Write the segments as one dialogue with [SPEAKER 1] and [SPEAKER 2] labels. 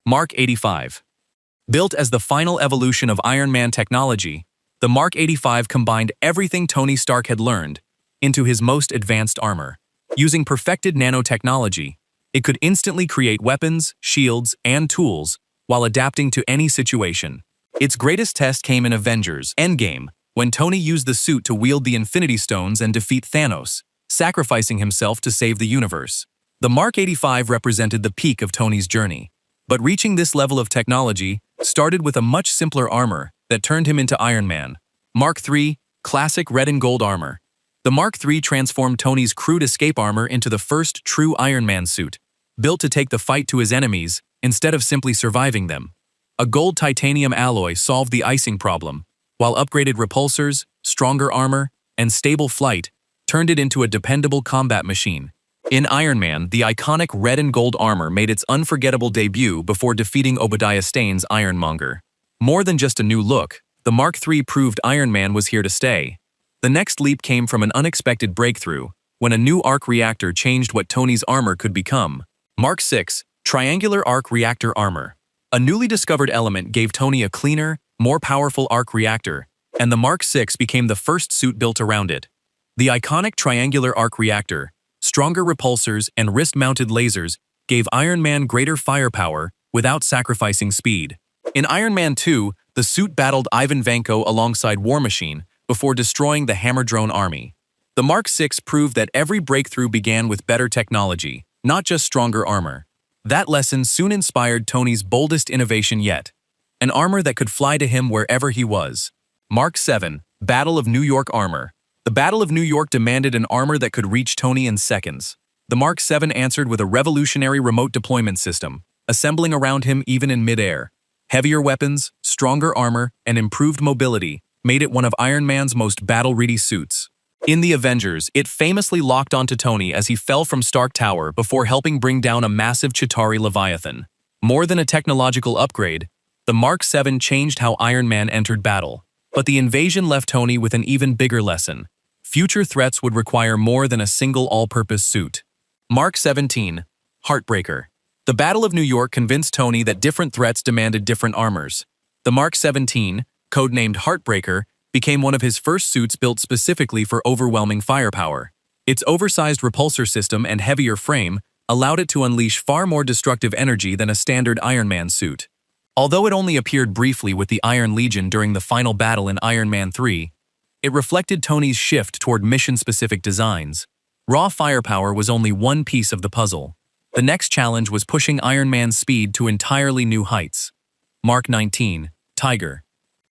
[SPEAKER 1] Mark 85. Built as the final evolution of Iron Man technology, the Mark 85 combined everything Tony Stark had learned into his most advanced armor. Using perfected nanotechnology, it could instantly create weapons, shields, and tools while adapting to any situation. Its greatest test came in Avengers Endgame, when Tony used the suit to wield the Infinity Stones and defeat Thanos, sacrificing himself to save the universe. The Mark 85 represented the peak of Tony's journey. But reaching this level of technology started with a much simpler armor that turned him into Iron Man. Mark III, classic red and gold armor. The Mark III transformed Tony's crude escape armor into the first true Iron Man suit, built to take the fight to his enemies instead of simply surviving them. A gold titanium alloy solved the icing problem, while upgraded repulsors, stronger armor, and stable flight turned it into a dependable combat machine. In Iron Man, the iconic red and gold armor made its unforgettable debut before defeating Obadiah Stane's Ironmonger. More than just a new look, the Mark III proved Iron Man was here to stay. The next leap came from an unexpected breakthrough, when a new arc reactor changed what Tony's armor could become. Mark VI, triangular arc reactor armor. A newly discovered element gave Tony a cleaner, more powerful arc reactor, and the Mark VI became the first suit built around it. The iconic triangular arc reactor, stronger repulsors, and wrist-mounted lasers gave Iron Man greater firepower without sacrificing speed. In Iron Man 2, the suit battled Ivan Vanko alongside War Machine before destroying the Hammer Drone army. The Mark VI proved that every breakthrough began with better technology, not just stronger armor. That lesson soon inspired Tony's boldest innovation yet, an armor that could fly to him wherever he was. Mark VII, Battle of New York armor. The Battle of New York demanded an armor that could reach Tony in seconds. The Mark VII answered with a revolutionary remote deployment system, assembling around him even in mid-air. Heavier weapons, stronger armor, and improved mobility made it one of Iron Man's most battle-ready suits. In the Avengers, it famously locked onto Tony as he fell from Stark Tower before helping bring down a massive Chitauri Leviathan. More than a technological upgrade, the Mark VII changed how Iron Man entered battle. But the invasion left Tony with an even bigger lesson. Future threats would require more than a single all-purpose suit. Mark 17, Heartbreaker. The Battle of New York convinced Tony that different threats demanded different armors. The Mark 17, codenamed Heartbreaker, became one of his first suits built specifically for overwhelming firepower. Its oversized repulsor system and heavier frame allowed it to unleash far more destructive energy than a standard Iron Man suit. Although it only appeared briefly with the Iron Legion during the final battle in Iron Man 3, it reflected Tony's shift toward mission-specific designs. Raw firepower was only one piece of the puzzle. The next challenge was pushing Iron Man's speed to entirely new heights. Mark 19, Tiger.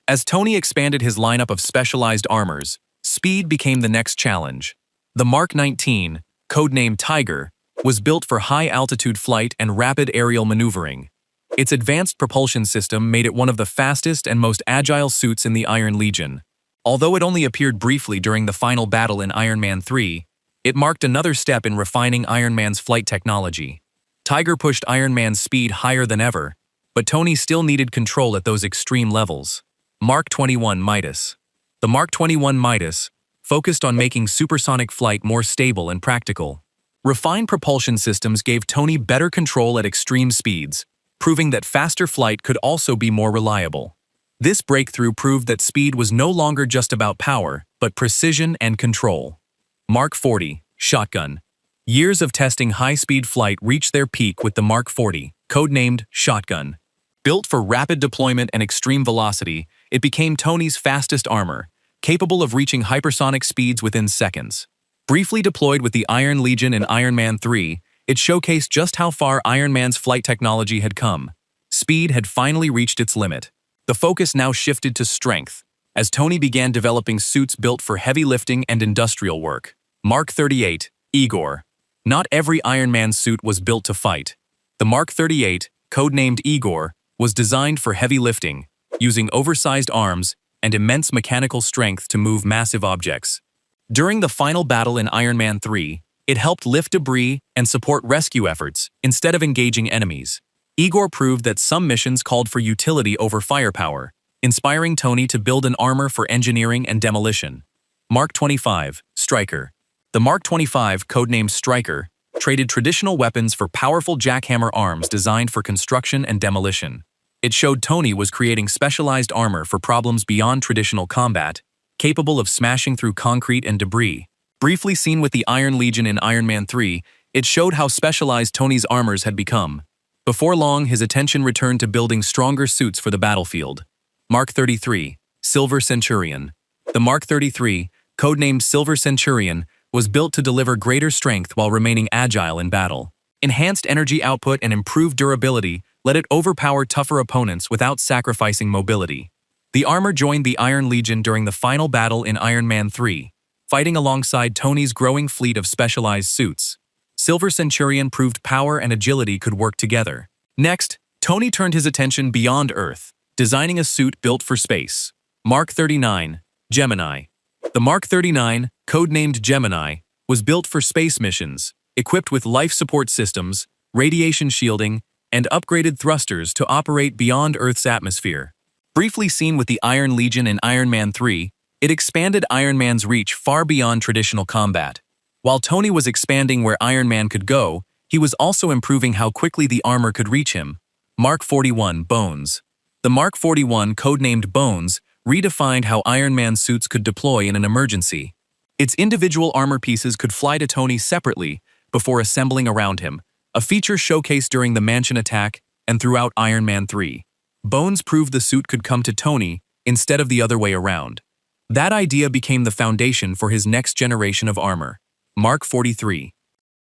[SPEAKER 1] As Tony expanded his lineup of specialized armors, speed became the next challenge. The Mark 19, codenamed Tiger, was built for high-altitude flight and rapid aerial maneuvering. Its advanced propulsion system made it one of the fastest and most agile suits in the Iron Legion. Although it only appeared briefly during the final battle in Iron Man 3, it marked another step in refining Iron Man's flight technology. Tiger pushed Iron Man's speed higher than ever, but Tony still needed control at those extreme levels. Mark 21 Midas. The Mark 21 Midas focused on making supersonic flight more stable and practical. Refined propulsion systems gave Tony better control at extreme speeds, proving that faster flight could also be more reliable. This breakthrough proved that speed was no longer just about power, but precision and control. Mark 40, Shotgun. Years of testing high-speed flight reached their peak with the Mark 40, codenamed Shotgun. Built for rapid deployment and extreme velocity, it became Tony's fastest armor, capable of reaching hypersonic speeds within seconds. Briefly deployed with the Iron Legion in Iron Man 3, it showcased just how far Iron Man's flight technology had come. Speed had finally reached its limit. The focus now shifted to strength, as Tony began developing suits built for heavy lifting and industrial work. Mark 38, Igor. Not every Iron Man suit was built to fight. The Mark 38, codenamed Igor, was designed for heavy lifting, using oversized arms and immense mechanical strength to move massive objects. During the final battle in Iron Man 3, it helped lift debris and support rescue efforts instead of engaging enemies. Igor proved that some missions called for utility over firepower, inspiring Tony to build an armor for engineering and demolition. Mark 25, Striker. The Mark 25, codenamed Striker, traded traditional weapons for powerful jackhammer arms designed for construction and demolition. It showed Tony was creating specialized armor for problems beyond traditional combat, capable of smashing through concrete and debris. Briefly seen with the Iron Legion in Iron Man 3, it showed how specialized Tony's armors had become. Before long, his attention returned to building stronger suits for the battlefield. Mark 33, Silver Centurion. The Mark 33, codenamed Silver Centurion, was built to deliver greater strength while remaining agile in battle. Enhanced energy output and improved durability let it overpower tougher opponents without sacrificing mobility. The armor joined the Iron Legion during the final battle in Iron Man 3, fighting alongside Tony's growing fleet of specialized suits. Silver Centurion proved power and agility could work together. Next, Tony turned his attention beyond Earth, designing a suit built for space. Mark 39, Gemini. The Mark 39, codenamed Gemini, was built for space missions, equipped with life support systems, radiation shielding, and upgraded thrusters to operate beyond Earth's atmosphere. Briefly seen with the Iron Legion in Iron Man 3, it expanded Iron Man's reach far beyond traditional combat. While Tony was expanding where Iron Man could go, he was also improving how quickly the armor could reach him. Mark 41, Bones. The Mark 41, codenamed Bones, redefined how Iron Man suits could deploy in an emergency. Its individual armor pieces could fly to Tony separately before assembling around him, a feature showcased during the Mansion attack and throughout Iron Man 3. Bones proved the suit could come to Tony instead of the other way around. That idea became the foundation for his next generation of armor. Mark 43.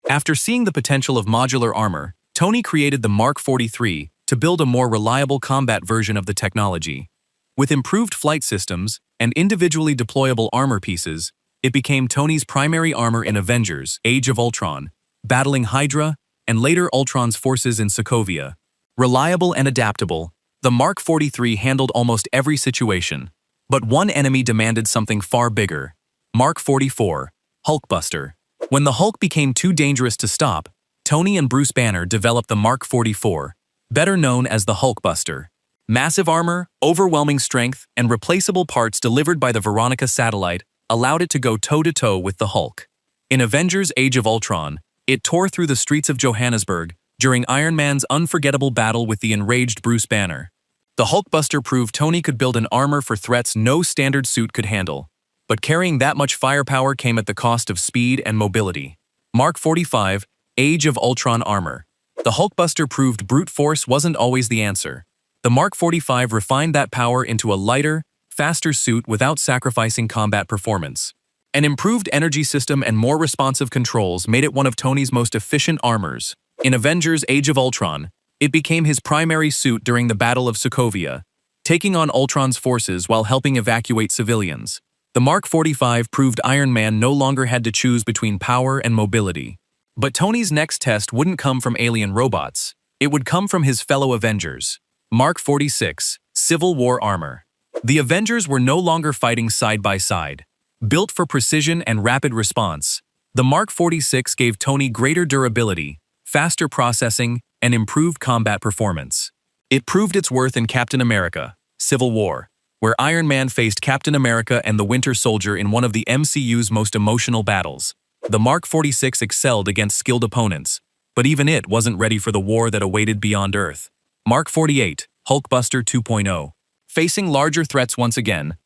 [SPEAKER 1] After seeing the potential of modular armor, Tony created the Mark 43 to build a more reliable combat version of the technology. With improved flight systems and individually deployable armor pieces, it became Tony's primary armor in Avengers, Age of Ultron, battling Hydra and later Ultron's forces in Sokovia. Reliable and adaptable, the Mark 43 handled almost every situation. But one enemy demanded something far bigger. Mark 44, Hulkbuster. When the Hulk became too dangerous to stop, Tony and Bruce Banner developed the Mark 44, better known as the Hulkbuster. Massive armor, overwhelming strength, and replaceable parts delivered by the Veronica satellite allowed it to go toe-to-toe with the Hulk. In Avengers Age of Ultron, it tore through the streets of Johannesburg during Iron Man's unforgettable battle with the enraged Bruce Banner. The Hulkbuster proved Tony could build an armor for threats no standard suit could handle. But carrying that much firepower came at the cost of speed and mobility. Mark 45, Age of Ultron armor. The Hulkbuster proved brute force wasn't always the answer. The Mark 45 refined that power into a lighter, faster suit without sacrificing combat performance. An improved energy system and more responsive controls made it one of Tony's most efficient armors. In Avengers Age of Ultron, it became his primary suit during the Battle of Sokovia, taking on Ultron's forces while helping evacuate civilians. The Mark 45 proved Iron Man no longer had to choose between power and mobility. But Tony's next test wouldn't come from alien robots. It would come from his fellow Avengers. Mark 46, Civil War armor. The Avengers were no longer fighting side by side. Built for precision and rapid response, the Mark 46 gave Tony greater durability, faster processing, and improved combat performance. It proved its worth in Captain America, Civil War, where Iron Man faced Captain America and the Winter Soldier in one of the MCU's most emotional battles. The Mark 46 excelled against skilled opponents, but even it wasn't ready for the war that awaited beyond Earth. Mark 48, Hulkbuster 2.0. Facing larger threats once again,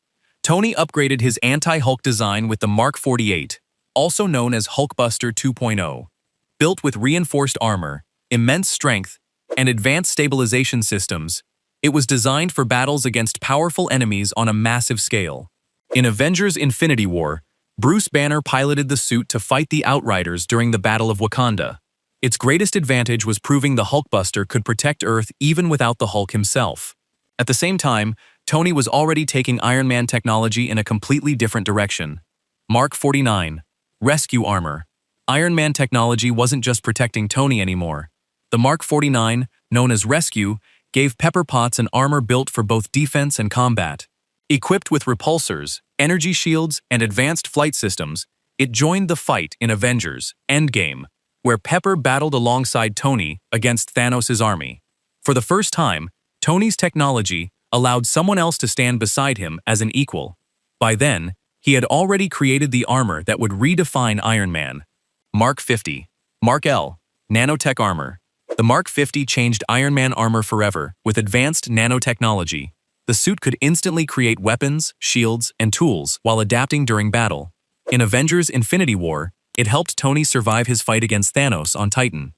[SPEAKER 1] Tony upgraded his anti-Hulk design with the Mark 48, also known as Hulkbuster 2.0. Built with reinforced armor, immense strength, and advanced stabilization systems, it was designed for battles against powerful enemies on a massive scale. In Avengers Infinity War, Bruce Banner piloted the suit to fight the Outriders during the Battle of Wakanda. Its greatest advantage was proving the Hulkbuster could protect Earth even without the Hulk himself. At the same time, Tony was already taking Iron Man technology in a completely different direction. Mark 49, Rescue armor. Iron Man technology wasn't just protecting Tony anymore. The Mark 49, known as Rescue, gave Pepper Potts an armor built for both defense and combat. Equipped with repulsors, energy shields, and advanced flight systems, it joined the fight in Avengers Endgame, where Pepper battled alongside Tony against Thanos' army. For the first time, Tony's technology allowed someone else to stand beside him as an equal. By then, he had already created the armor that would redefine Iron Man. Mark 50. Mark L. Nanotech armor. The Mark 50 changed Iron Man armor forever with advanced nanotechnology. The suit could instantly create weapons, shields, and tools while adapting during battle. In Avengers Infinity War, it helped Tony survive his fight against Thanos on Titan.